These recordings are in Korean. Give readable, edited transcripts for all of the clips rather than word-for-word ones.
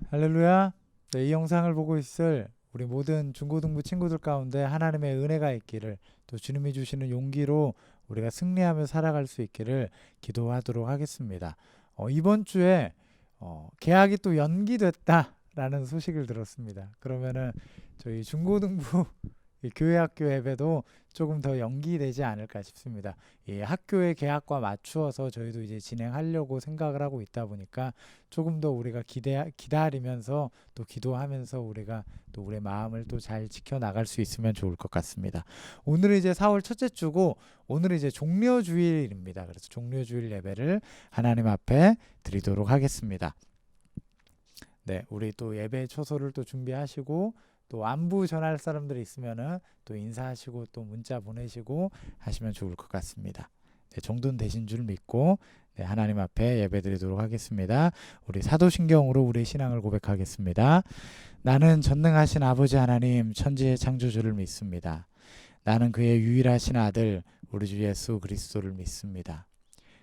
할렐루야. 네, 이 영상을 보고 있을 우리 모든 중고등부 친구들 가운데 하나님의 은혜가 있기를, 또 주님이 주시는 용기로 우리가 승리하며 살아갈 수 있기를 기도하도록 하겠습니다. 이번 주에 개학이 또 연기됐다라는 소식을 들었습니다. 그러면은 저희 중고등부 이 교회 학교 예배도 조금 더 연기되지 않을까 싶습니다. 이 학교의 개학과 맞추어서 저희도 이제 진행하려고 생각을 하고 있다 보니까 조금 더 우리가 기다리면서 또 기도하면서 우리가 또 우리의 마음을 또 잘 지켜나갈 수 있으면 좋을 것 같습니다. 오늘은 이제 4월 첫째 주고 오늘은 이제 종료주일입니다. 그래서 종료주일 예배를 하나님 앞에 드리도록 하겠습니다. 네, 우리 또 예배 초소를 또 준비하시고 또 안부 전할 사람들이 있으면은 또 인사하시고 또 문자 보내시고 하시면 좋을 것 같습니다. 네, 정돈 되신 줄 믿고 하나님 앞에 예배드리도록 하겠습니다. 우리 사도신경으로 우리의 신앙을 고백하겠습니다. 나는 전능하신 아버지 하나님 천지의 창조주를 믿습니다. 나는 그의 유일하신 아들 우리 주 예수 그리스도를 믿습니다.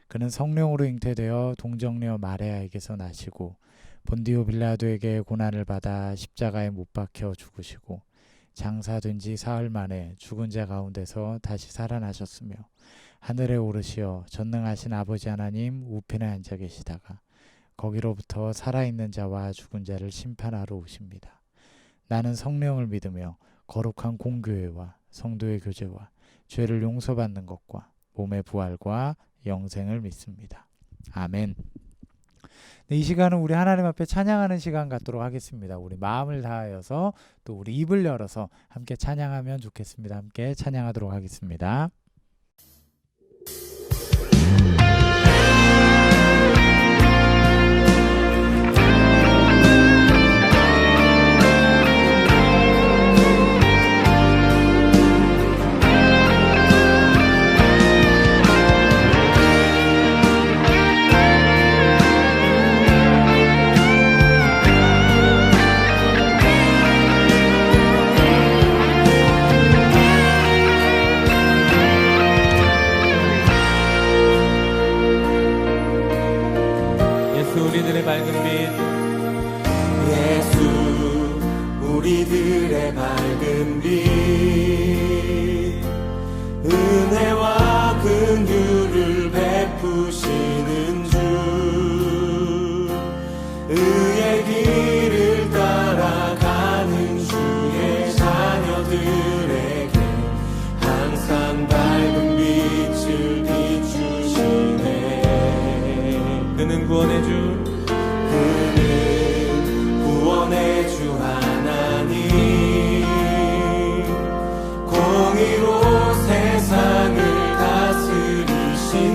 그는 성령으로 잉태되어 동정녀 마리아에게서 나시고 본디오 빌라도에게 고난을 받아 십자가에 못 박혀 죽으시고 장사된 지 사흘 만에 죽은 자 가운데서 다시 살아나셨으며 하늘에 오르시어 전능하신 아버지 하나님 우편에 앉아 계시다가 거기로부터 살아있는 자와 죽은 자를 심판하러 오십니다. 나는 성령을 믿으며 거룩한 공교회와 성도의 교제와 죄를 용서받는 것과 몸의 부활과 영생을 믿습니다. 아멘. 네, 이 시간은 우리 하나님 앞에 찬양하는 시간 갖도록 하겠습니다. 우리 마음을 다하여서 또 우리 입을 열어서 함께 찬양하면 좋겠습니다. 함께 찬양하도록 하겠습니다. 우리들의 밝은 빛, 예수 우리들의 밝은 빛, 은혜와 긍휼을 베푸시는 주, 의의 길을 따라가는 주의 자녀들에게 항상 밝은 빛을 비추시네. 그는 구원의 주, 구원의 주 하나님, 공의로 세상을 다스리시네.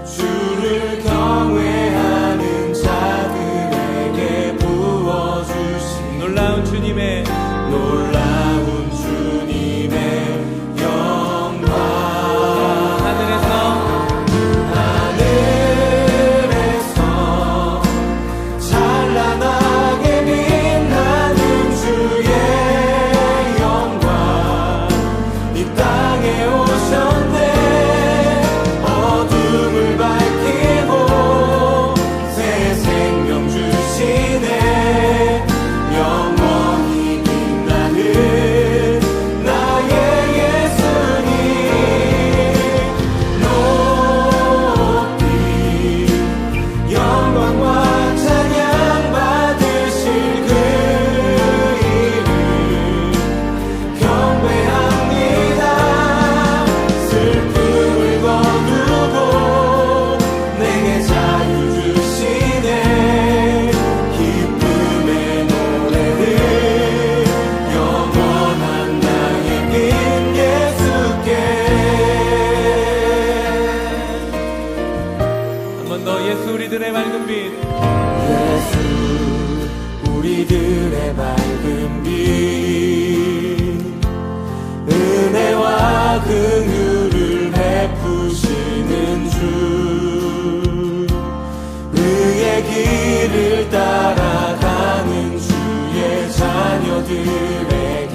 주를 경외하는 자들에게 부어주신 놀라운 주님의 영광, 하늘에서 찬란하게 빛나는 주의 영광, 이 땅에 오셨네. 어둠을 밝히고 새 생명 주시네. 영원히 빛나는 나의 예수님, 높이 영광과 찬양 받으실 그 이름 경배합니다. 슬픔을 거두고 내게 자유 주시네. 기쁨의 노래를 영원한 나의 빈 예수께. 한 번 더 예수 우리들의 밝은 빛, 예수 우리들의 밝은 빛, 은혜와 긍휼을 베푸시는 주, 의의 길을 따라가는 주의 자녀들에게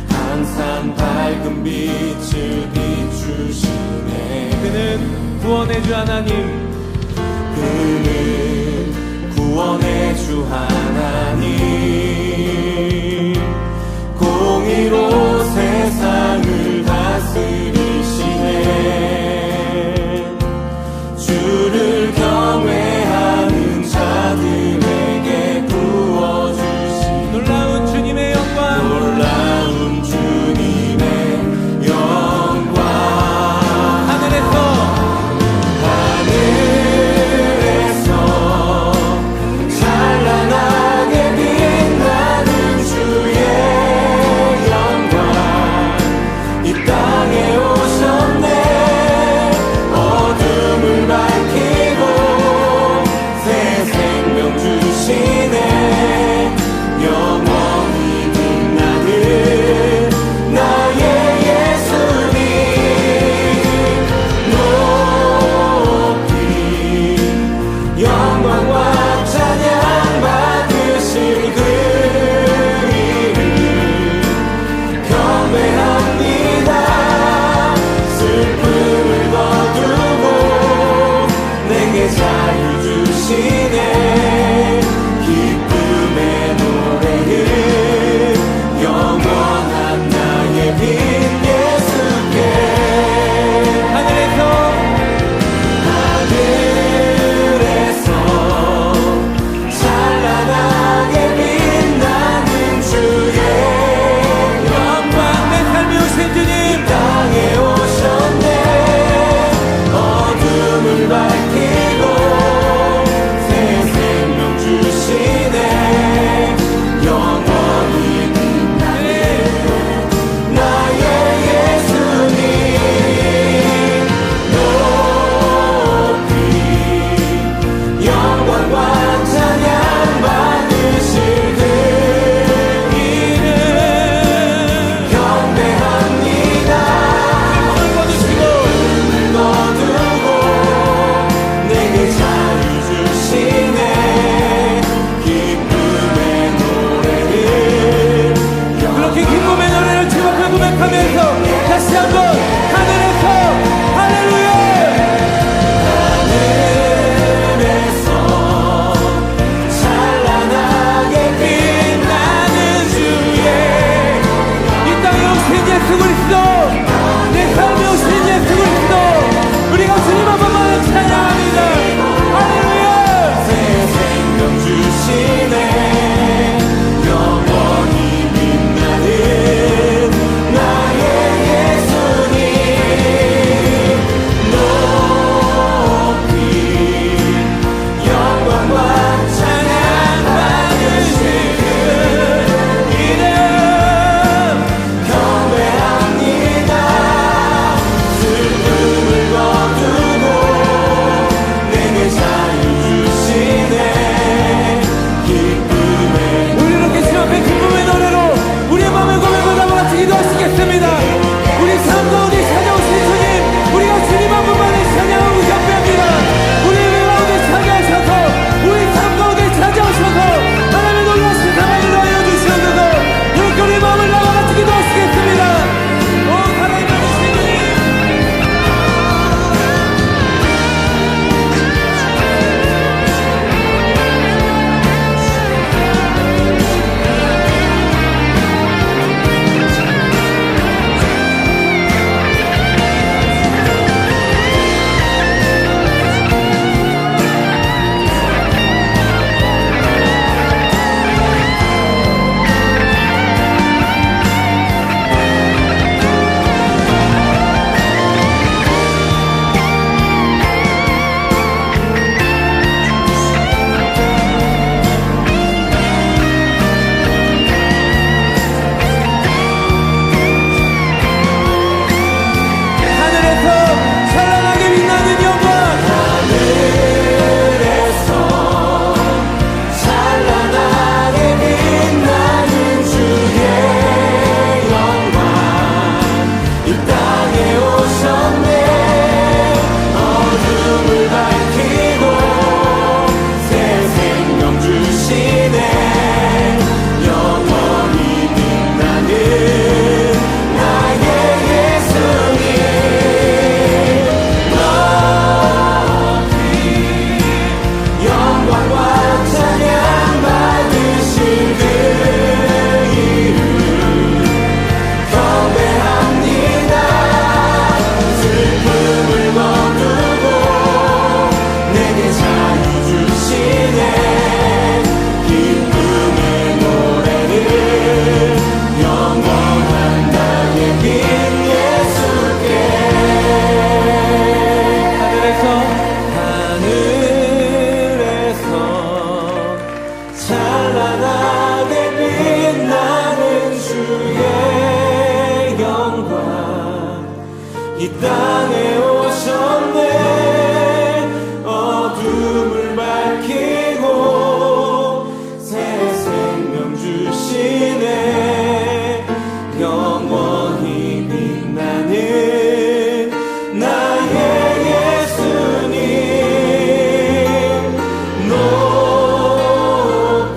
항상 밝은 빛을 비추시네. 그는 구원의 주 하나님, 그는 구원의 주 하나님 공의로 세상을 다스리시네 주를 경외하는 자들에게 부어주신 놀라운 주님의 영광 놀라운 주님의 영광 하늘에서 찬란하게 빛나는 주의 영광 땅에 오셨네. 어둠을 밝히고 새 생명 주시네. 영원히 빛나는 나의 예수님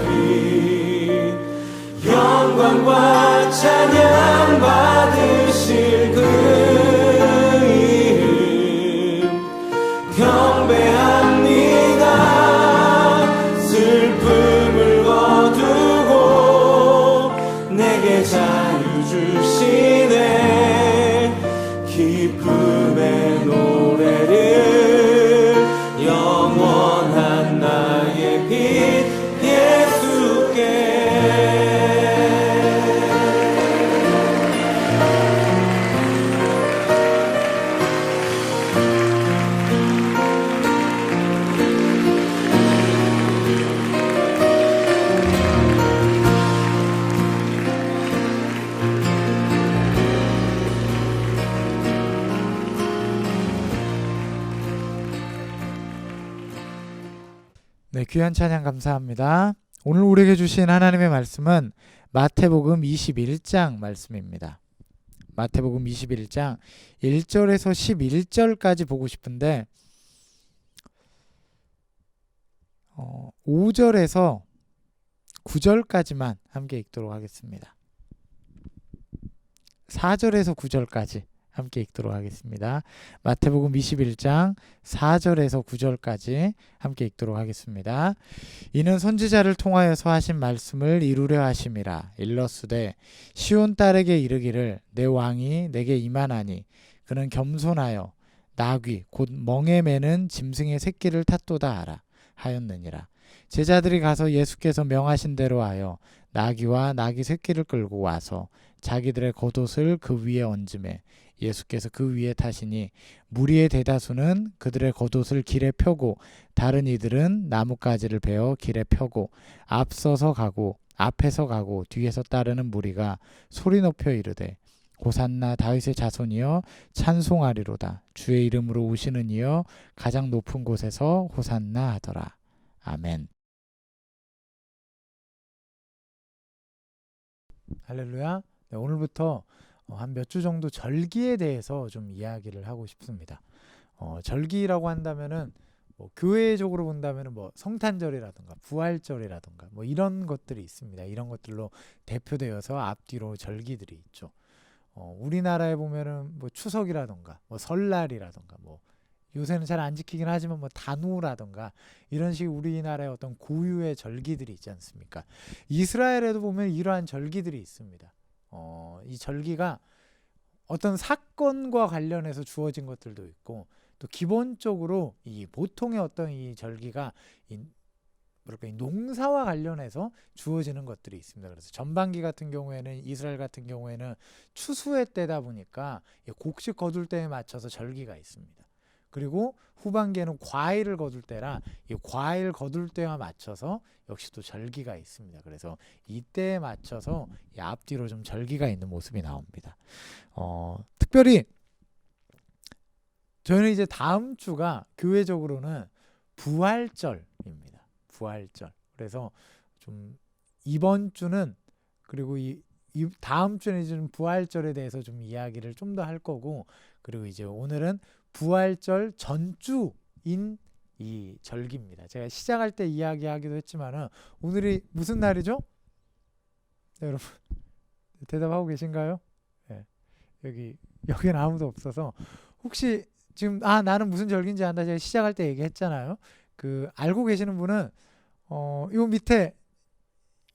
높이 영광과 찬양 받으실 그 이름 경배합니다. 슬픔을 거두고 내게 자유 주시네. 기쁨의 노래를 영원한 나의 빛 예수께. 네, 귀한 찬양 감사합니다. 오늘 우리에게 주신 하나님의 말씀은 마태복음 21장 말씀입니다. 마태복음 21장 1절에서 11절까지 보고 싶은데 5절에서 9절까지만 함께 읽도록 하겠습니다. 4절에서 9절까지 함께 읽도록 하겠습니다. 마태복음 21장 4절에서 9절까지 함께 읽도록 하겠습니다. 이는 선지자를 통하여서 하신 말씀을 이루려 하심이라. 일러스되 시온 딸에게 이르기를 내 왕이 내게 임하나니 그는 겸손하여 나귀 곧 멍에 매는 짐승의 새끼를 탔도다 하라 하였느니라. 제자들이 가서 예수께서 명하신 대로 하여 나귀와 나귀 새끼를 끌고 와서 자기들의 겉옷을 그 위에 얹음에 예수께서 그 위에 타시니 무리의 대다수는 그들의 겉옷을 길에 펴고 다른 이들은 나뭇가지를 베어 길에 펴고 앞에서 가고 뒤에서 따르는 무리가 소리 높여 이르되 호산나 다윗의 자손이여 찬송하리로다. 주의 이름으로 오시는 이여 가장 높은 곳에서 호산나 하더라. 아멘. 할렐루야. 네, 오늘부터 한 몇 주 정도 절기에 대해서 좀 이야기를 하고 싶습니다. 절기라고 한다면은 뭐 교회적으로 본다면은 뭐 성탄절이라든가 부활절이라든가 뭐 이런 것들이 있습니다. 이런 것들로 대표되어서 앞뒤로 절기들이 있죠. 우리나라에 보면은 뭐 추석이라든가 뭐 설날이라든가 뭐 요새는 잘 안 지키긴 하지만 뭐 단우라든가 이런 식 우리나라의 어떤 고유의 절기들이 있지 않습니까? 이스라엘에도 보면 이러한 절기들이 있습니다. 이 절기가 어떤 사건과 관련해서 주어진 것들도 있고 또 기본적으로 이 보통의 어떤 이 절기가 이 농사와 관련해서 주어지는 것들이 있습니다. 그래서 전반기 같은 경우에는 이스라엘 같은 경우에는 추수의 때다 보니까 곡식 거둘 때에 맞춰서 절기가 있습니다. 그리고 후반기에는 과일을 거둘 때라 이 과일 거둘 때와 맞춰서 역시 또 절기가 있습니다. 그래서 이때에 맞춰서 이 앞뒤로 좀 절기가 있는 모습이 나옵니다. 특별히 저희는 이제 다음 주가 교회적으로는 부활절입니다. 부활절. 그래서 좀 이번 주는 그리고 이 다음 주는 이제 좀 부활절에 대해서 좀 이야기를 좀 더 할 거고 그리고 이제 오늘은 부활절 전주인 이 절기입니다. 제가 시작할 때 이야기하기도 했지만은 오늘이 무슨 날이죠? 네, 여러분 대답하고 계신가요? 네. 여기는 아무도 없어서 혹시 지금 나는 무슨 절기인지 안다 제가 시작할 때 얘기했잖아요. 그 알고 계시는 분은 요 밑에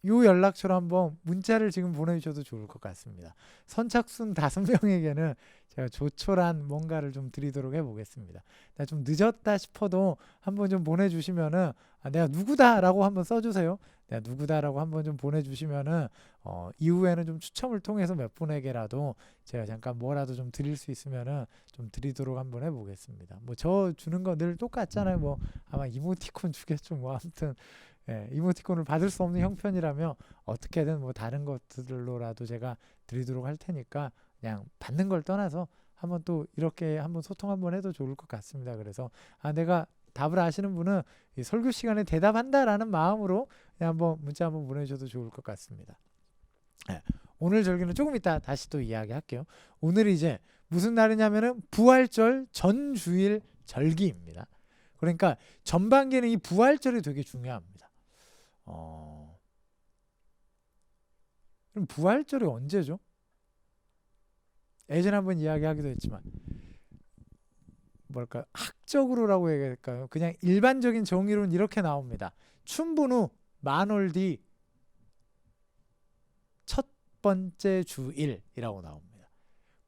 요 연락처로 한번 문자를 지금 보내주셔도 좋을 것 같습니다. 선착순 5명에게는 제가 조촐한 뭔가를 좀 드리도록 해보겠습니다. 좀 늦었다 싶어도 한번 좀 보내주시면은 내가 누구다라고 한번 써주세요. 내가 누구다라고 한번 좀 보내주시면은 이후에는 좀 추첨을 통해서 몇 분에게라도 제가 잠깐 뭐라도 좀 드릴 수 있으면은 좀 드리도록 한번 해보겠습니다. 뭐 저 주는 거 늘 똑같잖아요. 뭐 아마 이모티콘 주겠죠. 뭐 아무튼 이모티콘을 받을 수 없는 형편이라면 어떻게든 뭐 다른 것들로라도 제가 드리도록 할 테니까 그냥 받는 걸 떠나서 한번 또 이렇게 한번 소통 한번 해도 좋을 것 같습니다. 그래서 내가 답을 아시는 분은 이 설교 시간에 대답한다라는 마음으로 그냥 한번 문자 한번 보내주셔도 좋을 것 같습니다. 네. 오늘 절기는 조금 이따 다시 또 이야기할게요. 오늘이 이제 무슨 날이냐면은 부활절 전주일 절기입니다. 그러니까 전반기는 이 부활절이 되게 중요합니다. 그럼 부활절이 언제죠? 예전에 한번 이야기하기도 했지만 뭘까 학적으로라고 해야 될까요? 그냥 일반적인 정의로는 이렇게 나옵니다. 춘분 후 만월 뒤 첫 번째 주일이라고 나옵니다.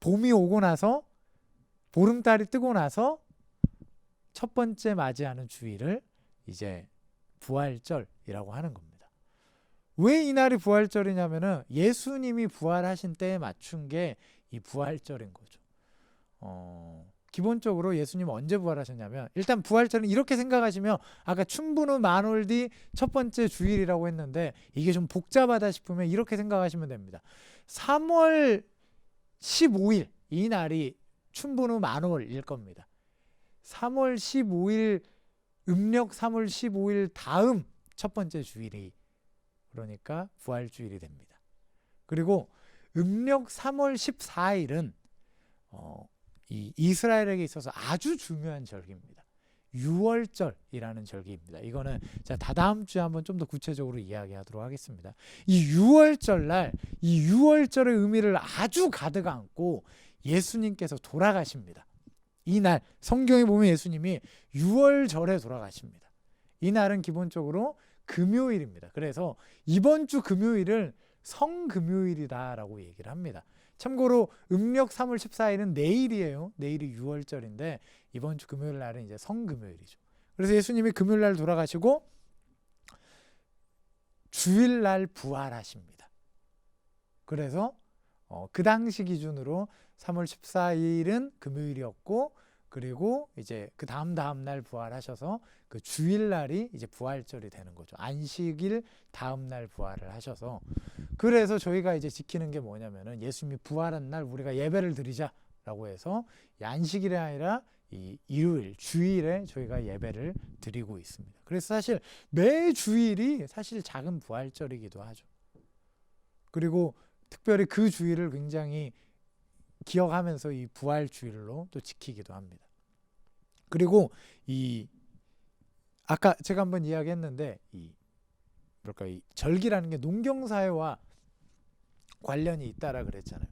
봄이 오고 나서 보름달이 뜨고 나서 첫 번째 맞이하는 주일을 이제 부활절이라고 하는 겁니다. 왜 이 날이 부활절이냐면은 예수님이 부활하신 때에 맞춘 게 이 부활절인 거죠. 기본적으로 예수님 언제 부활하셨냐면 일단 부활절은 이렇게 생각하시면 아까 춘분 후 만월 뒤 첫 번째 주일이라고 했는데 이게 좀 복잡하다 싶으면 이렇게 생각하시면 됩니다. 3월 15일 이 날이 춘분 후 만월일 겁니다. 3월 15일 음력 3월 15일 다음 첫 번째 주일이 그러니까 부활주일이 됩니다. 그리고 음력 3월 14일은 이 이스라엘에게 있어서 아주 중요한 절기입니다. 유월절이라는 절기입니다. 이거는 자 다다음 주에 한번 좀 더 구체적으로 이야기하도록 하겠습니다. 이 유월절날 이 유월절의 의미를 아주 가득 안고 예수님께서 돌아가십니다. 이날 성경에 보면 예수님이 유월절에 돌아가십니다. 이 날은 기본적으로 금요일입니다. 그래서 이번 주 금요일을 성금요일이다라고 얘기를 합니다. 참고로 음력 3월 14일은 내일이에요. 내일이 유월절인데 이번 주 금요일 날은 이제 성금요일이죠. 그래서 예수님이 금요일 날 돌아가시고 주일 날 부활하십니다. 그래서 그 당시 기준으로 3월 14일은 금요일이었고 그리고 이제 그 다음 날 부활하셔서 그 주일 날이 이제 부활절이 되는 거죠. 안식일 다음 날 부활을 하셔서 그래서 저희가 이제 지키는 게 뭐냐면은 예수님이 부활한 날 우리가 예배를 드리자라고 해서 안식일이 아니라 이 일요일 주일에 저희가 예배를 드리고 있습니다. 그래서 사실 매 주일이 사실 작은 부활절이기도 하죠. 그리고 특별히 그 주일을 굉장히 기억하면서 이 부활 주일로 또 지키기도 합니다. 그리고 이 아까 제가 한번 이야기했는데 이 절기라는 게 농경사회와 관련이 있다라 그랬잖아요.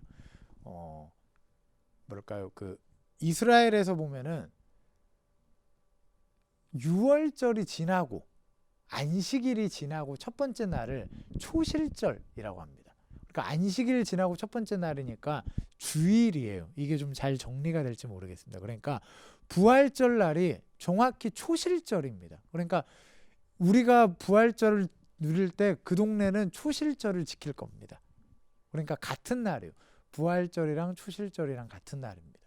그 이스라엘에서 보면은 유월절이 지나고 안식일이 지나고 첫 번째 날을 초실절이라고 합니다. 그러니까 안식일 지나고 첫 번째 날이니까 주일이에요. 이게 좀 잘 정리가 될지 모르겠습니다. 그러니까 부활절 날이 정확히 초실절입니다. 그러니까 우리가 부활절을 누릴 때 그 동네는 초실절을 지킬 겁니다. 그러니까 같은 날이에요. 부활절이랑 초실절이랑 같은 날입니다.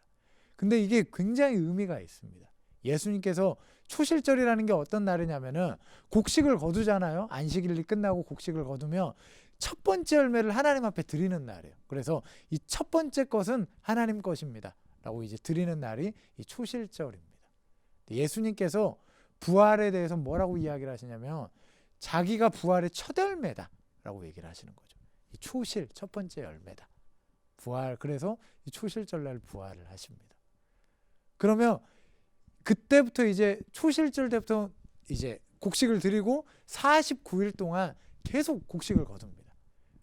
근데 이게 굉장히 의미가 있습니다. 예수님께서 초실절이라는 게 어떤 날이냐면은 곡식을 거두잖아요. 안식일이 끝나고 곡식을 거두면 첫 번째 열매를 하나님 앞에 드리는 날이에요. 그래서 이 첫 번째 것은 하나님 것입니다. 라고 이제 드리는 날이 이 초실절입니다. 예수님께서 부활에 대해서 뭐라고 이야기를 하시냐면 자기가 부활의 첫 열매다 라고 얘기를 하시는 거죠. 이 초실 첫 번째 열매다. 부활 그래서 이 초실절날 부활을 하십니다. 그러면 그때부터 이제 초실절 때부터 이제 곡식을 드리고 49일 동안 계속 곡식을 거둡니다.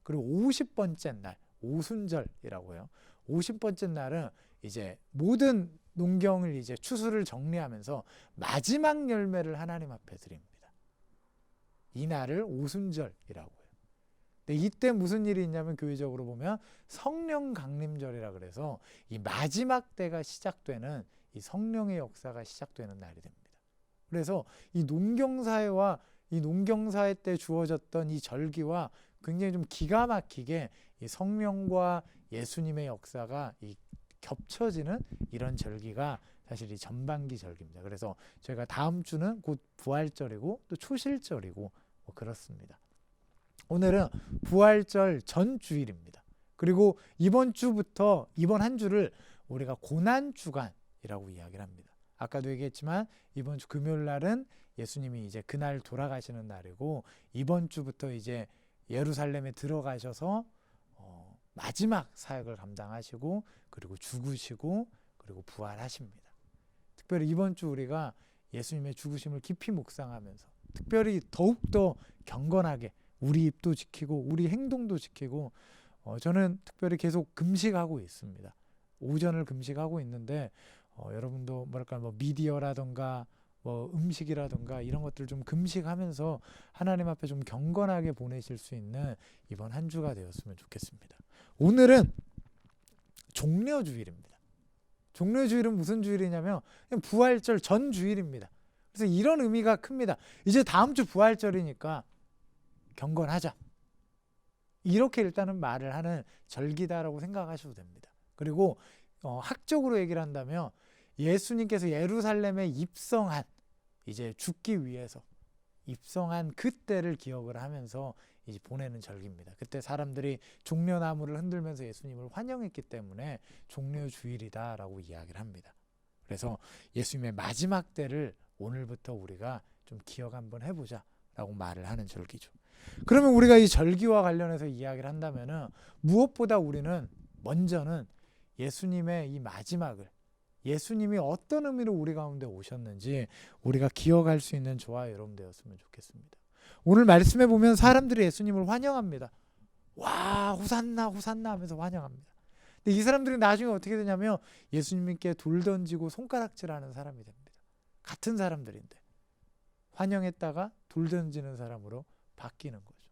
그리고 50번째 날 오순절이라고 해요. 50번째 날은 이제 모든 농경을 이제 추수를 정리하면서 마지막 열매를 하나님 앞에 드립니다. 이 날을 오순절이라고 해요. 근데 이때 무슨 일이 있냐면 교회적으로 보면 성령 강림절이라 그래서 이 마지막 때가 시작되는 이 성령의 역사가 시작되는 날이 됩니다. 그래서 이 농경사회와 이 농경사회 때 주어졌던 이 절기와 굉장히 좀 기가 막히게 이 성령과 예수님의 역사가 이 겹쳐지는 이런 절기가 사실 이 전반기 절기입니다. 그래서 저희가 다음 주는 곧 부활절이고 또 초실절이고 뭐 그렇습니다. 오늘은 부활절 전 주일입니다. 그리고 이번 주부터 이번 한 주를 우리가 고난 주간이라고 이야기를 합니다. 아까도 얘기했지만 이번 주 금요일 날은 예수님이 이제 그날 돌아가시는 날이고, 이번 주부터 이제 예루살렘에 들어가셔서 마지막 사역을 감당하시고, 그리고 죽으시고, 그리고 부활하십니다. 특별히 이번 주 우리가 예수님의 죽으심을 깊이 묵상하면서 특별히 더욱더 경건하게 우리 입도 지키고 우리 행동도 지키고, 저는 특별히 계속 금식하고 있습니다. 오전을 금식하고 있는데 여러분도 뭐랄까 미디어라던가 음식이라던가 이런 것들 좀 금식하면서 하나님 앞에 좀 경건하게 보내실 수 있는 이번 한 주가 되었으면 좋겠습니다. 오늘은 종려주일입니다. 종려주일은 무슨 주일이냐면 그냥 부활절 전 주일입니다. 그래서 이런 의미가 큽니다. 이제 다음 주 부활절이니까 경건하자, 이렇게 일단은 말을 하는 절기다라고 생각하셔도 됩니다. 그리고 학적으로 얘기를 한다면 예수님께서 예루살렘에 입성한, 이제 죽기 위해서 입성한 그때를 기억을 하면서 이제 보내는 절기입니다. 그때 사람들이 종려나무를 흔들면서 예수님을 환영했기 때문에 종려주일이다라고 이야기를 합니다. 그래서 예수님의 마지막 때를 오늘부터 우리가 좀 기억 한번 해보자 라고 말을 하는 절기죠. 그러면 우리가 이 절기와 관련해서 이야기를 한다면은 무엇보다 우리는 먼저는 예수님의 이 마지막을, 예수님이 어떤 의미로 우리 가운데 오셨는지 우리가 기억할 수 있는 저와 여러분 되었으면 좋겠습니다. 오늘 말씀에 보면 사람들이 예수님을 환영합니다. 와, 호산나 호산나 하면서 환영합니다. 근데 이 사람들이 나중에 어떻게 되냐면 예수님께 돌 던지고 손가락질하는 사람이 됩니다. 같은 사람들인데 환영했다가 돌 던지는 사람으로 바뀌는 거죠.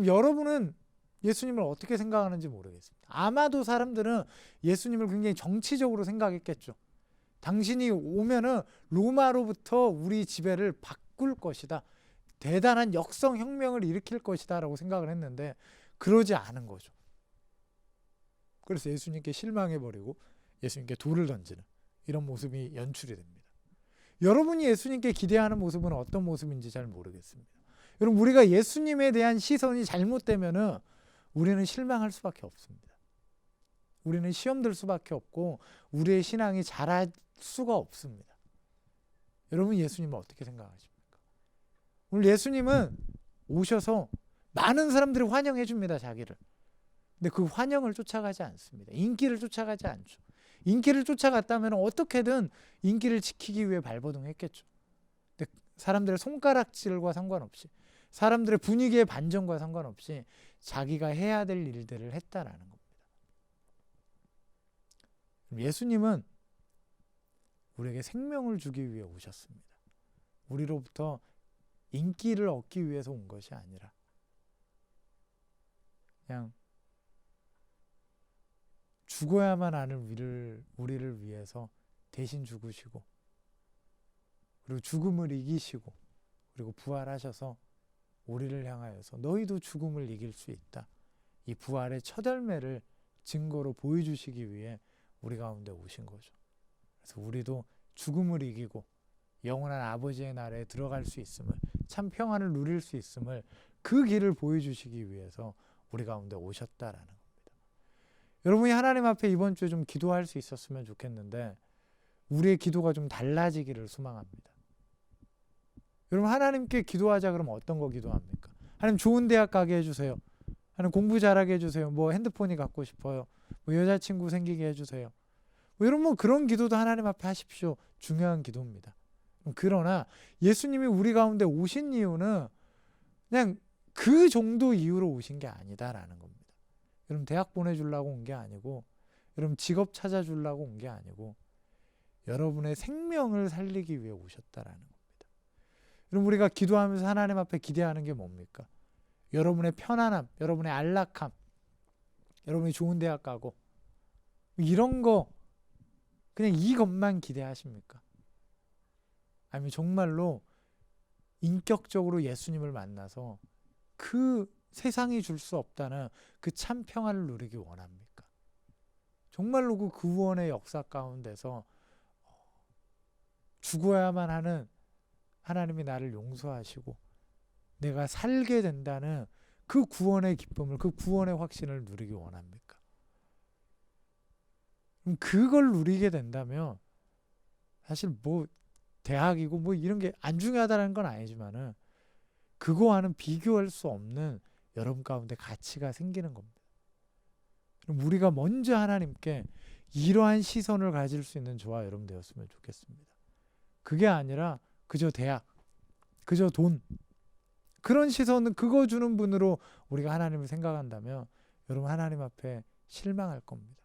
여러분은 예수님을 어떻게 생각하는지 모르겠습니다. 아마도 사람들은 예수님을 굉장히 정치적으로 생각했겠죠. 당신이 오면은 로마로부터 우리 지배를 바꿀 것이다, 대단한 역성혁명을 일으킬 것이다 라고 생각을 했는데 그러지 않은 거죠. 그래서 예수님께 실망해버리고 예수님께 돌을 던지는 이런 모습이 연출이 됩니다. 여러분이 예수님께 기대하는 모습은 어떤 모습인지 잘 모르겠습니다. 여러분, 우리가 예수님에 대한 시선이 잘못되면은 우리는 실망할 수밖에 없습니다. 우리는 시험 들 수밖에 없고 우리의 신앙이 자랄 수가 없습니다. 여러분, 예수님은 어떻게 생각하십니까? 오늘 예수님은 오셔서 많은 사람들이 환영해 줍니다, 자기를. 근데 그 환영을 쫓아가지 않습니다. 인기를 쫓아가지 않죠. 인기를 쫓아갔다면 어떻게든 인기를 지키기 위해 발버둥했겠죠. 근데 사람들의 손가락질과 상관없이, 사람들의 분위기의 반전과 상관없이 자기가 해야 될 일들을 했다라는 겁니다. 예수님은 우리에게 생명을 주기 위해 오셨습니다. 우리로부터 인기를 얻기 위해서 온 것이 아니라 그냥 죽어야만 하는 우리를 위해서 대신 죽으시고, 그리고 죽음을 이기시고, 그리고 부활하셔서 우리를 향하여서 너희도 죽음을 이길 수 있다, 이 부활의 첫 열매를 증거로 보여주시기 위해 우리 가운데 오신 거죠. 그래서 우리도 죽음을 이기고 영원한 아버지의 나라에 들어갈 수 있음을, 참 평안을 누릴 수 있음을, 그 길을 보여주시기 위해서 우리 가운데 오셨다라는 겁니다. 여러분이 하나님 앞에 이번 주에 좀 기도할 수 있었으면 좋겠는데 우리의 기도가 좀 달라지기를 소망합니다. 여러분, 하나님께 기도하자 그러면 어떤 거 기도합니까? 하나님, 좋은 대학 가게 해주세요. 하나님, 공부 잘하게 해주세요. 핸드폰이 갖고 싶어요. 여자친구 생기게 해주세요. 여러분, 그런 기도도 하나님 앞에 하십시오. 중요한 기도입니다. 그러나 예수님이 우리 가운데 오신 이유는 그냥 그 정도 이유로 오신 게 아니다라는 겁니다. 여러분, 대학 보내주려고 온 게 아니고, 여러분 직업 찾아주려고 온 게 아니고, 여러분의 생명을 살리기 위해 오셨다라는 겁니다. 여러분, 우리가 기도하면서 하나님 앞에 기대하는 게 뭡니까? 여러분의 편안함, 여러분의 안락함, 여러분이 좋은 대학 가고, 이런 거 그냥 이것만 기대하십니까? 아니면 정말로 인격적으로 예수님을 만나서 그 세상이 줄 수 없다는 그 참 평안을 누리기 원합니까? 정말로 그 구원의 역사 가운데서 죽어야만 하는 하나님이 나를 용서하시고 내가 살게 된다는 그 구원의 기쁨을, 그 구원의 확신을 누리기 원합니까? 그럼 그걸 누리게 된다면 사실 뭐 대학이고 뭐 이런 게 안 중요하다는 건 아니지만은 그거와는 비교할 수 없는 여러분 가운데 가치가 생기는 겁니다. 그럼 우리가 먼저 하나님께 이러한 시선을 가질 수 있는 저와 여러분 되었으면 좋겠습니다. 그게 아니라 그저 대학, 그저 돈, 그런 시선은 그거 주는 분으로 우리가 하나님을 생각한다면 여러분 하나님 앞에 실망할 겁니다.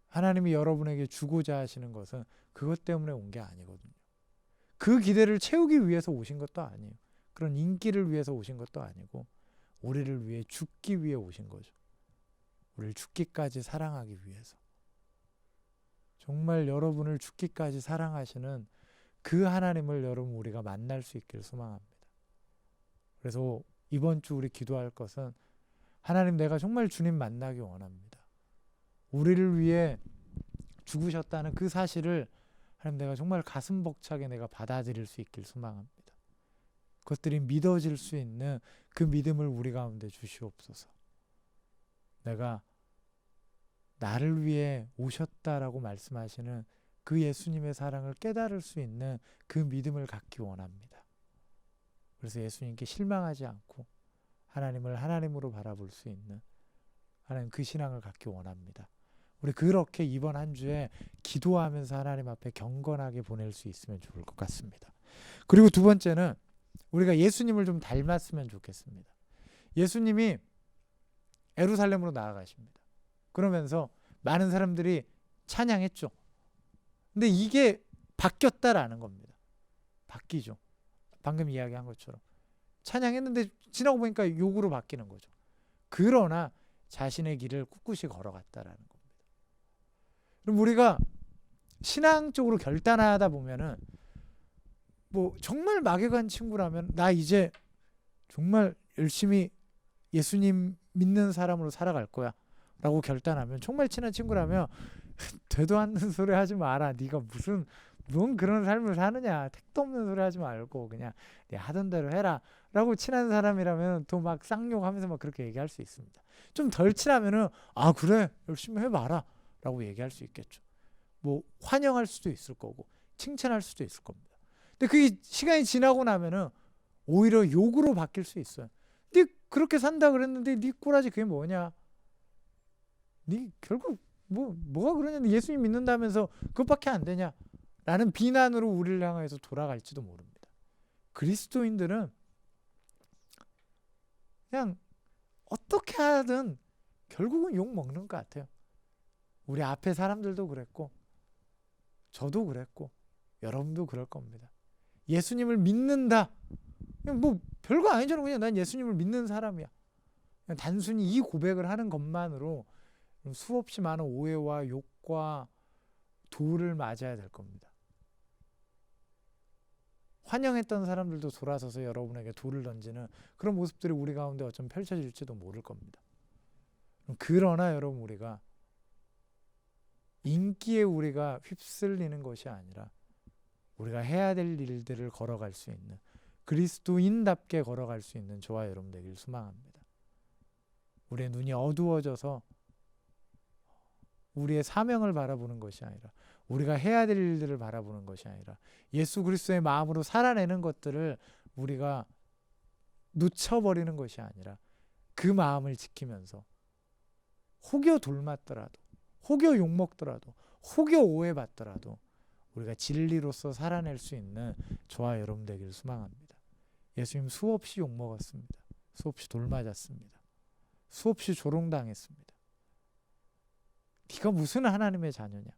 하나님이 여러분에게 주고자 하시는 것은 그것 때문에 온 게 아니거든요. 그 기대를 채우기 위해서 오신 것도 아니에요. 그런 인기를 위해서 오신 것도 아니고 우리를 위해 죽기 위해 오신 거죠. 우리를 죽기까지 사랑하기 위해서. 정말 여러분을 죽기까지 사랑하시는 그 하나님을 여러분 우리가 만날 수 있기를 소망합니다. 그래서 이번 주 우리 기도할 것은 하나님, 내가 정말 주님 만나기 원합니다. 우리를 위해 죽으셨다는 그 사실을 하나님, 내가 정말 가슴 벅차게 내가 받아들일 수 있길 소망합니다. 그것들이 믿어질 수 있는 그 믿음을 우리 가운데 주시옵소서. 내가 나를 위해 오셨다라고 말씀하시는 그 예수님의 사랑을 깨달을 수 있는 그 믿음을 갖기 원합니다. 그래서 예수님께 실망하지 않고 하나님을 하나님으로 바라볼 수 있는 하나님 그 신앙을 갖기 원합니다. 우리 그렇게 이번 한 주에 기도하면서 하나님 앞에 경건하게 보낼 수 있으면 좋을 것 같습니다. 그리고 두 번째는 우리가 예수님을 좀 닮았으면 좋겠습니다. 예수님이 예루살렘으로 나아가십니다. 그러면서 많은 사람들이 찬양했죠. 근데 이게 바뀌었다라는 겁니다. 바뀌죠. 방금 이야기한 것처럼 찬양했는데 지나고 보니까 욕으로 바뀌는 거죠. 그러나 자신의 길을 꿋꿋이 걸어갔다라는 겁니다. 그럼 우리가 신앙적으로 결단하다 보면은 뭐 정말 막연한 친구라면 나 이제 정말 열심히 예수님 믿는 사람으로 살아갈 거야 라고 결단하면, 정말 친한 친구라면 되도 않는 소리 하지 마라, 네가 뭔 그런 삶을 사느냐, 택도 없는 소리 하지 말고 그냥 네 하던 대로 해라 라고 친한 사람이라면 또 막 쌍욕하면서 막 그렇게 얘기할 수 있습니다. 좀 덜 친하면은 아 그래 열심히 해봐라 라고 얘기할 수 있겠죠. 뭐 환영할 수도 있을 거고 칭찬할 수도 있을 겁니다. 근데 그게 시간이 지나고 나면은 오히려 욕으로 바뀔 수 있어요. 네 그렇게 산다 그랬는데 네 꼬라지 그게 뭐냐, 네 결국 뭐가 그러냐, 예수님 믿는다면서 그것밖에 안 되냐 라는 비난으로 우리를 향해서 돌아갈지도 모릅니다. 그리스도인들은 그냥 어떻게 하든 결국은 욕 먹는 것 같아요. 우리 앞에 사람들도 그랬고 저도 그랬고 여러분도 그럴 겁니다. 예수님을 믿는다, 그냥 뭐 별거 아니잖아. 그냥 난 예수님을 믿는 사람이야. 그냥 단순히 이 고백을 하는 것만으로 수없이 많은 오해와 욕과 돌을 맞아야 될 겁니다. 환영했던 사람들도 돌아서서 여러분에게 돌을 던지는 그런 모습들이 우리 가운데 어쩜 펼쳐질지도 모를 겁니다. 그러나 여러분, 우리가 인기에 우리가 휩쓸리는 것이 아니라 우리가 해야 될 일들을 걸어갈 수 있는, 그리스도인답게 걸어갈 수 있는 저와 여러분 되길 소망합니다. 우리의 눈이 어두워져서 우리의 사명을 바라보는 것이 아니라, 우리가 해야 될 일들을 바라보는 것이 아니라 예수 그리스도의 마음으로 살아내는 것들을 우리가 놓쳐버리는 것이 아니라 그 마음을 지키면서 혹여 돌맞더라도, 혹여 욕먹더라도, 혹여 오해받더라도 우리가 진리로서 살아낼 수 있는 저와 여러분 되기를 소망합니다. 예수님 수없이 욕먹었습니다. 수없이 돌맞았습니다. 수없이 조롱당했습니다. 네가 무슨 하나님의 자녀냐,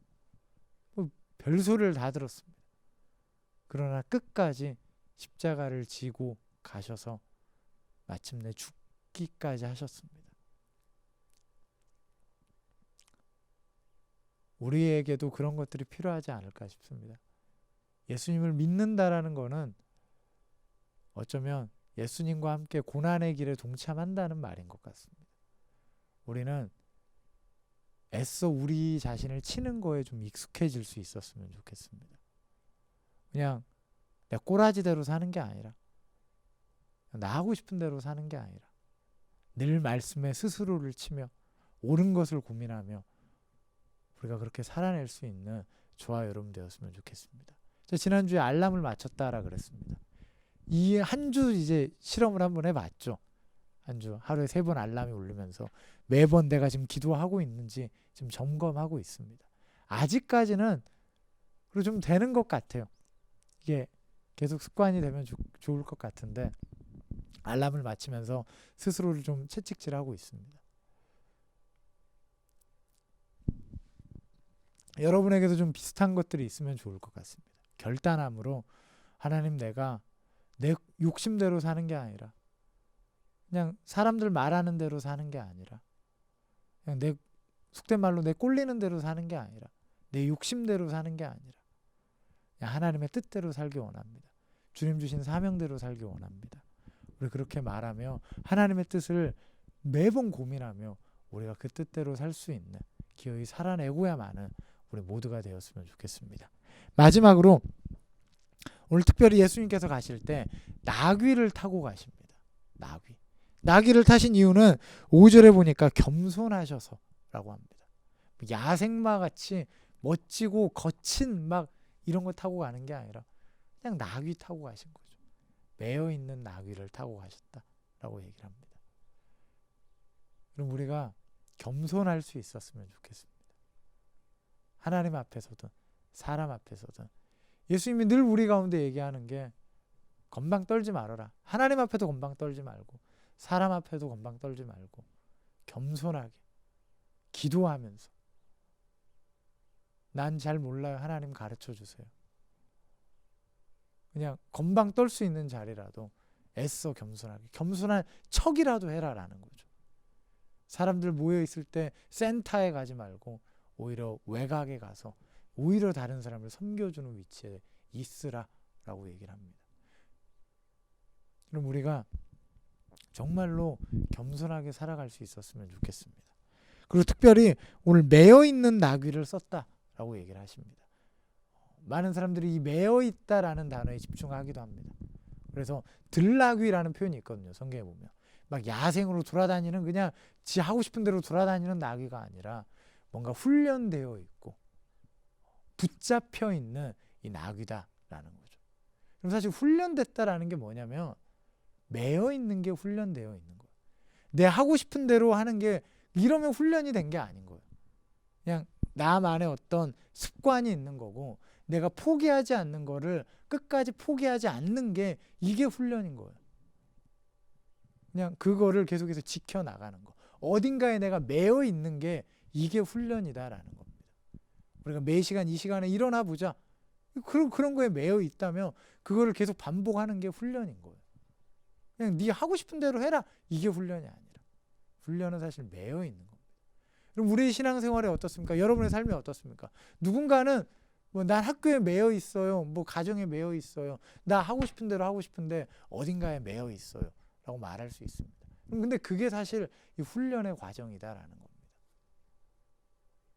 별소리를 다 들었습니다. 그러나 끝까지 십자가를 지고 가셔서 마침내 죽기까지 하셨습니다. 우리에게도 그런 것들이 필요하지 않을까 싶습니다. 예수님을 믿는다라는 것은 어쩌면 예수님과 함께 고난의 길에 동참한다는 말인 것 같습니다. 우리는 애써 우리 자신을 치는 거에 좀 익숙해질 수 있었으면 좋겠습니다. 그냥 내 꼬라지대로 사는 게 아니라, 나 하고 싶은 대로 사는 게 아니라 늘 말씀에 스스로를 치며 옳은 것을 고민하며 우리가 그렇게 살아낼 수 있는 저와 여러분 되었으면 좋겠습니다. 저 지난주에 알람을 맞췄다라 그랬습니다. 이 한 주 이제 실험을 한번 해봤죠. 한 주 하루에 3번 알람이 울리면서 매번 내가 지금 기도하고 있는지 지금 점검하고 있습니다. 아직까지는 그리고 좀 되는 것 같아요. 이게 계속 습관이 되면 좋을 것 같은데 알람을 맞추면서 스스로를 좀 채찍질하고 있습니다. 여러분에게도 좀 비슷한 것들이 있으면 좋을 것 같습니다. 결단함으로 하나님, 내가 내 욕심대로 사는 게 아니라 그냥 사람들 말하는 대로 사는 게 아니라 그냥 내 속된 말로 내 꼴리는 대로 사는 게 아니라 내 욕심대로 사는 게 아니라 그냥 하나님의 뜻대로 살기 원합니다. 주님 주신 사명대로 살기 원합니다. 우리 그렇게 말하며 하나님의 뜻을 매번 고민하며 우리가 그 뜻대로 살 수 있는 기어이 살아내고야만은 우리 모두가 되었으면 좋겠습니다. 마지막으로 오늘 특별히 예수님께서 가실 때 나귀를 타고 가십니다. 나귀를 타신 이유는 5절에 보니까 겸손하셔서라고 합니다. 야생마 같이 멋지고 거친 막 이런 거 타고 가는 게 아니라 그냥 나귀 타고 가신 거죠. 매여 있는 나귀를 타고 가셨다라고 얘기를 합니다. 그럼 우리가 겸손할 수 있었으면 좋겠습니다. 하나님 앞에서든 사람 앞에서든 예수님이 늘 우리 가운데 얘기하는 게 건방 떨지 말아라. 하나님 앞에도 건방 떨지 말고 사람 앞에도 건방 떨지 말고 겸손하게 기도하면서 난 잘 몰라요. 하나님 가르쳐 주세요. 그냥 건방 떨 수 있는 자리라도 애써 겸손하게 겸손한 척이라도 해라라는 거죠. 사람들 모여 있을 때 센터에 가지 말고 오히려 외곽에 가서 오히려 다른 사람을 섬겨주는 위치에 있으라라고 얘기를 합니다. 그럼 우리가 정말로 겸손하게 살아갈 수 있었으면 좋겠습니다. 그리고 특별히 오늘 매여 있는 나귀를 썼다라고 얘기를 하십니다. 많은 사람들이 이 매여 있다라는 단어에 집중하기도 합니다. 그래서 들나귀라는 표현이 있거든요. 성경에 보면 막 야생으로 돌아다니는 그냥 지 하고 싶은 대로 돌아다니는 나귀가 아니라 뭔가 훈련되어 있고 붙잡혀 있는 이 나귀다라는 거죠. 그럼 사실 훈련됐다라는 게 뭐냐면 매여 있는 게 훈련되어 있는 거예요. 내 하고 싶은 대로 하는 게 이러면 훈련이 된 게 아닌 거예요. 그냥 나만의 어떤 습관이 있는 거고 내가 포기하지 않는 거를 끝까지 포기하지 않는 게 이게 훈련인 거예요. 그냥 그거를 계속해서 지켜나가는 거. 어딘가에 내가 매여 있는 게 이게 훈련이다라는 겁니다. 우리가 매 시간 이 시간에 일어나 보자. 그런 거에 매여 있다면 그거를 계속 반복하는 게 훈련인 거예요. 그냥 네 하고 싶은 대로 해라. 이게 훈련이 아니라 훈련은 사실 매여 있는 겁니다. 그럼 우리의 신앙생활이 어떻습니까? 여러분의 삶이 어떻습니까? 누군가는 뭐 난 학교에 매여 있어요. 뭐 가정에 매여 있어요. 나 하고 싶은 대로 하고 싶은데 어딘가에 매여 있어요. 라고 말할 수 있습니다. 근데 그게 사실 이 훈련의 과정이다라는 겁니다.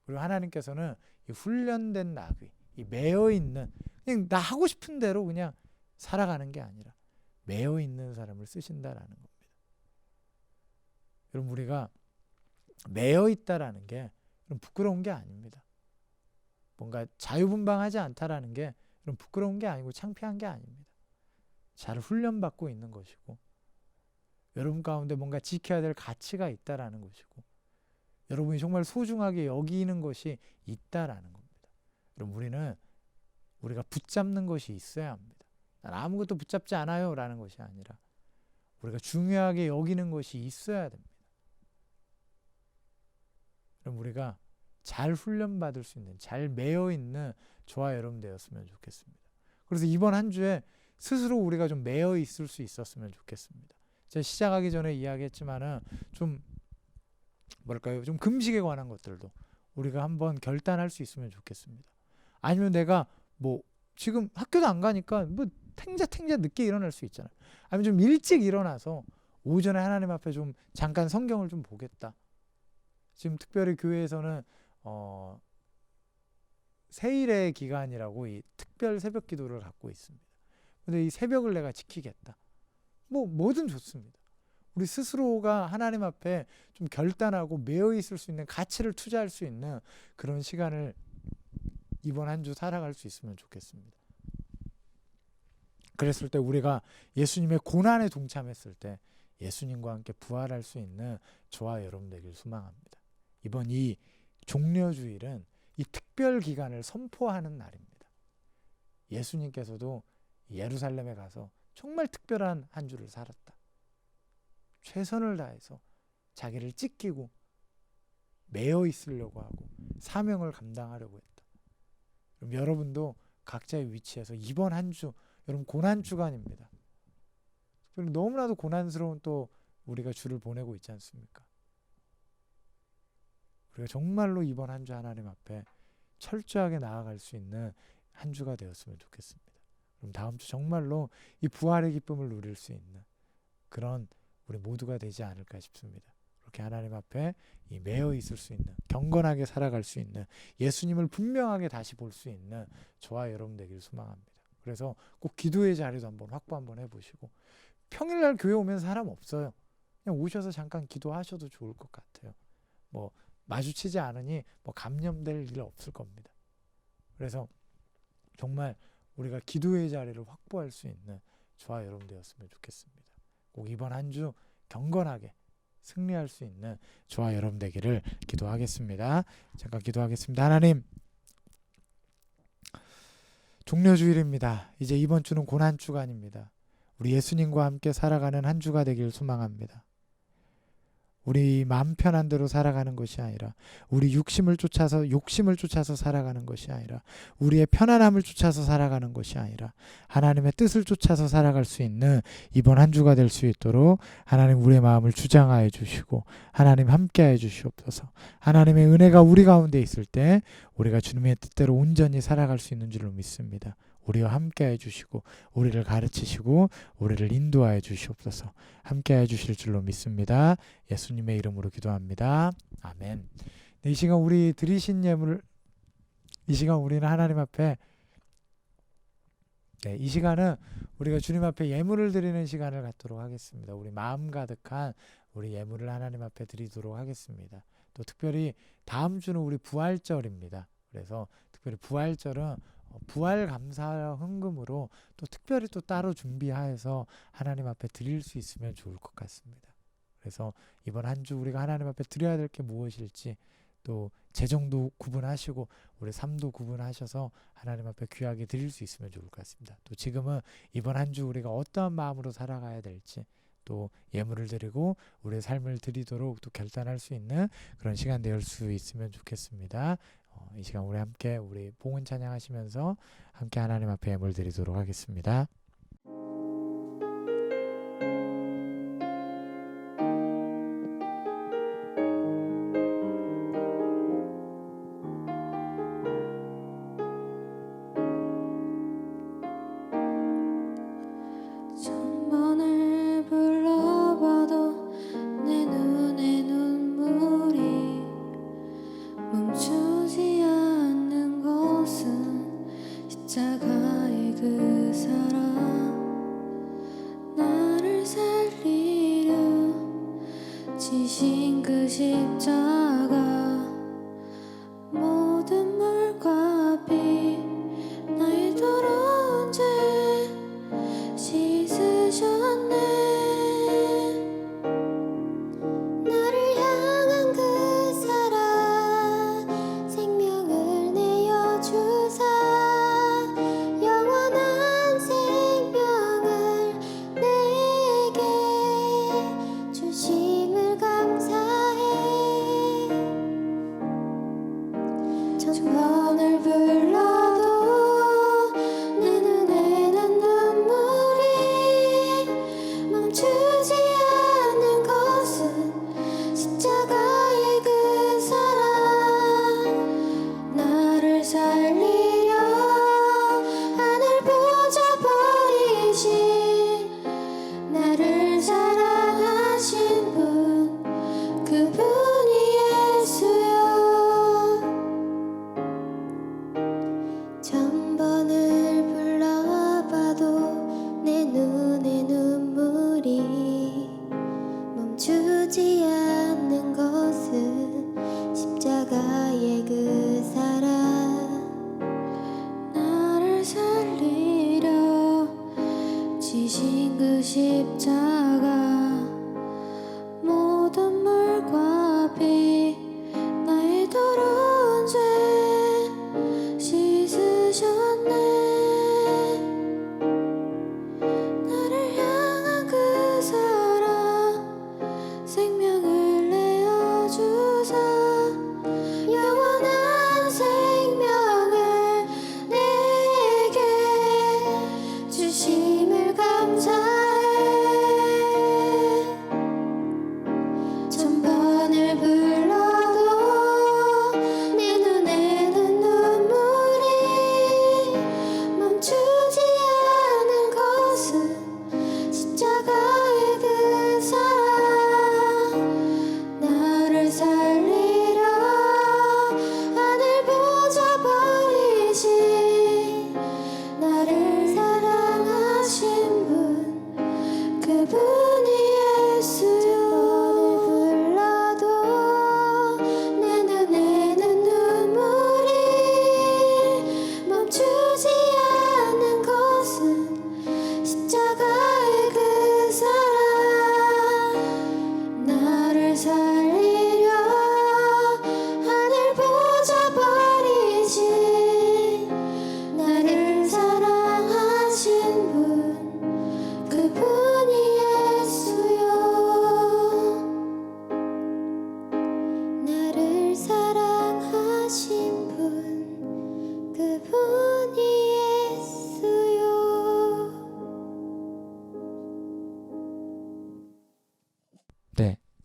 그리고 하나님께서는 이 훈련된 나귀, 이 매여 있는 그냥 나 하고 싶은 대로 그냥 살아가는 게 아니라 매여 있는 사람을 쓰신다라는 겁니다. 여러분 우리가 매여 있다라는 게 부끄러운 게 아닙니다. 뭔가 자유분방하지 않다라는 게 부끄러운 게 아니고 창피한 게 아닙니다. 잘 훈련받고 있는 것이고 여러분 가운데 뭔가 지켜야 될 가치가 있다라는 것이고 여러분이 정말 소중하게 여기는 것이 있다라는 겁니다. 여러분 우리가 붙잡는 것이 있어야 합니다. 난 아무것도 붙잡지 않아요 라는 것이 아니라 우리가 중요하게 여기는 것이 있어야 됩니다. 그럼 우리가 잘 훈련받을 수 있는 잘 매여 있는 저와 여러분 되었으면 좋겠습니다. 그래서 이번 한 주에 스스로 우리가 좀 매여 있을 수 있었으면 좋겠습니다. 제가 시작하기 전에 이야기했지만은 좀 좀 금식에 관한 것들도 우리가 한번 결단할 수 있으면 좋겠습니다. 아니면 내가 뭐 지금 학교도 안 가니까 뭐 탱자 늦게 일어날 수 있잖아요. 아니면 좀 일찍 일어나서 오전에 하나님 앞에 좀 잠깐 성경을 좀 보겠다. 지금 특별히 교회에서는 세일의 기간이라고 이 특별 새벽 기도를 갖고 있습니다. 근데 이 새벽을 내가 지키겠다. 뭐든 좋습니다. 우리 스스로가 하나님 앞에 좀 결단하고 매여 있을 수 있는 가치를 투자할 수 있는 그런 시간을 이번 한 주 살아갈 수 있으면 좋겠습니다. 그랬을 때 우리가 예수님의 고난에 동참했을 때 예수님과 함께 부활할 수 있는 저와 여러분 되길 소망합니다. 이번 이 종려주일은 이 특별 기간을 선포하는 날입니다. 예수님께서도 예루살렘에 가서 정말 특별한 한 주를 살았다. 최선을 다해서 자기를 찢기고 매여 있으려고 하고 사명을 감당하려고 했다. 그럼 여러분도 각자의 위치에서 이번 한 주, 여러분 고난 주간입니다. 그리고 너무나도 고난스러운 또 우리가 주를 보내고 있지 않습니까? 우리가 정말로 이번 한 주 하나님 앞에 철저하게 나아갈 수 있는 한 주가 되었으면 좋겠습니다. 그럼 다음 주 정말로 이 부활의 기쁨을 누릴 수 있는 그런 우리 모두가 되지 않을까 싶습니다. 그렇게 하나님 앞에 이 매여 있을 수 있는, 경건하게 살아갈 수 있는, 예수님을 분명하게 다시 볼 수 있는 저와 여러분 되길 소망합니다. 그래서 꼭 기도의 자리도 한번 확보 한번 해보시고, 평일날 교회 오면 사람 없어요. 그냥 오셔서 잠깐 기도하셔도 좋을 것 같아요. 뭐 마주치지 않으니 뭐 감염될 일 없을 겁니다. 그래서 정말 우리가 기도의 자리를 확보할 수 있는 저와 여러분 되었으면 좋겠습니다. 꼭 이번 한 주 경건하게 승리할 수 있는 저와 여러분 되기를 기도하겠습니다. 잠깐 기도하겠습니다. 하나님, 종려주일입니다. 이제 이번 주는 고난주간입니다. 우리 예수님과 함께 살아가는 한 주가 되길 소망합니다. 우리 마음 편한 대로 살아가는 것이 아니라, 우리 욕심을 쫓아서 살아가는 것이 아니라, 우리의 편안함을 쫓아서 살아가는 것이 아니라 하나님의 뜻을 쫓아서 살아갈 수 있는 이번 한 주가 될 수 있도록 하나님 우리의 마음을 주장하여 주시고 하나님 함께하여 주시옵소서. 하나님의 은혜가 우리 가운데 있을 때 우리가 주님의 뜻대로 온전히 살아갈 수 있는 줄로 믿습니다. 우리와 함께해 주시고 우리를 가르치시고 우리를 인도하여 주시옵소서. 함께해 주실 줄로 믿습니다. 예수님의 이름으로 기도합니다. 아멘. 네, 이 시간 우리 드리신 예물을, 이 시간 우리는 하나님 앞에, 이 시간은 우리가 주님 앞에 예물을 드리는 시간을 갖도록 하겠습니다. 우리 마음 가득한 우리 예물을 하나님 앞에 드리도록 하겠습니다. 또 특별히 다음 주는 우리 부활절입니다. 그래서 특별히 부활절은 부활 감사 헌금으로 또 특별히 또 따로 준비하여서 하나님 앞에 드릴 수 있으면 좋을 것 같습니다. 그래서 이번 한 주 우리가 하나님 앞에 드려야 될 게 무엇일지, 또 재정도 구분하시고 우리 삶도 구분하셔서 하나님 앞에 귀하게 드릴 수 있으면 좋을 것 같습니다. 또 지금은 이번 한 주 우리가 어떠한 마음으로 살아가야 될지, 또 예물을 드리고 우리의 삶을 드리도록 또 결단할 수 있는 그런 시간 될 수 있으면 좋겠습니다. 이 시간 우리 함께 우리 봉헌 찬양하시면서 함께 하나님 앞에 예물 드리도록 하겠습니다. 천번을 불러봐도 내 눈에 눈물이 멈추지 않는 것은 십자가의 그 사랑, 나를 살리려 지신 그 십자가, 모든 물과 피 나의 더러운 죄 씻으셨네. 나를 향한 그 사랑, 생명을 내어주사 영원한 생명을 내게 주심을 감사해. 천번을 불러도 내 눈에 난 눈물이 멈추지 않는 것은 십자가의 그 사랑, 나를 살리려 하늘 보좌 버리신, 나를 사랑하신 분, 그분이 예수여.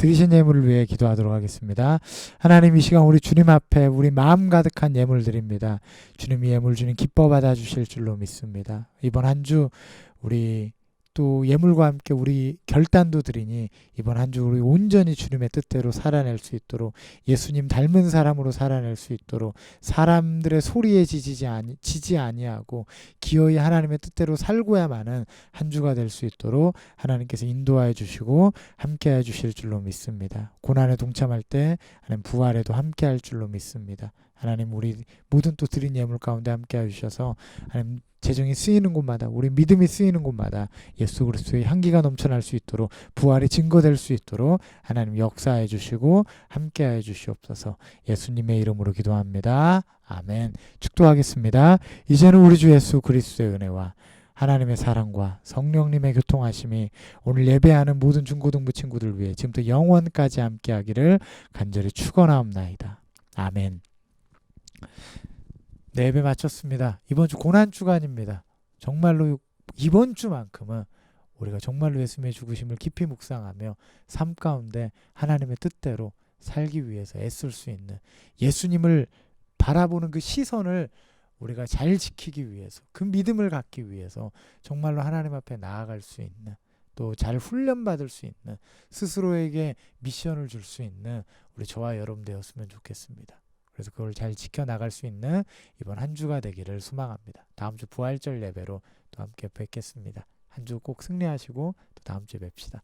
드리신 예물을 위해 기도하도록 하겠습니다. 하나님, 이 시간 우리 주님 앞에 우리 마음 가득한 예물 드립니다. 주님이 예물 주님 기뻐 받아주실 줄로 믿습니다. 이번 한 주 우리 또 예물과 함께 우리 결단도 드리니 이번 한 주 우리 온전히 주님의 뜻대로 살아낼 수 있도록, 예수님 닮은 사람으로 살아낼 수 있도록, 사람들의 소리에 지지 아니하고 기어이 하나님의 뜻대로 살고야만은 한 주가 될 수 있도록 하나님께서 인도하여 주시고 함께해 주실 줄로 믿습니다. 고난에 동참할 때 하나님 부활에도 함께할 줄로 믿습니다. 하나님, 우리 모든 또 드린 예물 가운데 함께해 주셔서 하나님 재정이 쓰이는 곳마다, 우리 믿음이 쓰이는 곳마다 예수 그리스도의 향기가 넘쳐날 수 있도록, 부활이 증거될 수 있도록 하나님 역사해 주시고 함께해 주시옵소서. 예수님의 이름으로 기도합니다. 아멘. 축도하겠습니다. 이제는 우리 주 예수 그리스도의 은혜와 하나님의 사랑과 성령님의 교통하심이 오늘 예배하는 모든 중고등부 친구들 위해 지금부터 영원까지 함께하기를 간절히 축원하옵나이다. 아멘. 네, 예배 마쳤습니다. 이번 주 고난주간입니다. 정말로 이번 주만큼은 우리가 정말로 예수님의 죽으심을 깊이 묵상하며 삶 가운데 하나님의 뜻대로 살기 위해서 애쓸 수 있는, 예수님을 바라보는 그 시선을 우리가 잘 지키기 위해서, 그 믿음을 갖기 위해서 정말로 하나님 앞에 나아갈 수 있는, 또 잘 훈련받을 수 있는, 스스로에게 미션을 줄 수 있는 우리 저와 여러분 되었으면 좋겠습니다. 그래서 그걸 잘 지켜나갈 수 있는 이번 한 주가 되기를 소망합니다. 다음 주 부활절 예배로 또 함께 뵙겠습니다. 한 주 꼭 승리하시고 또 다음 주에 뵙시다.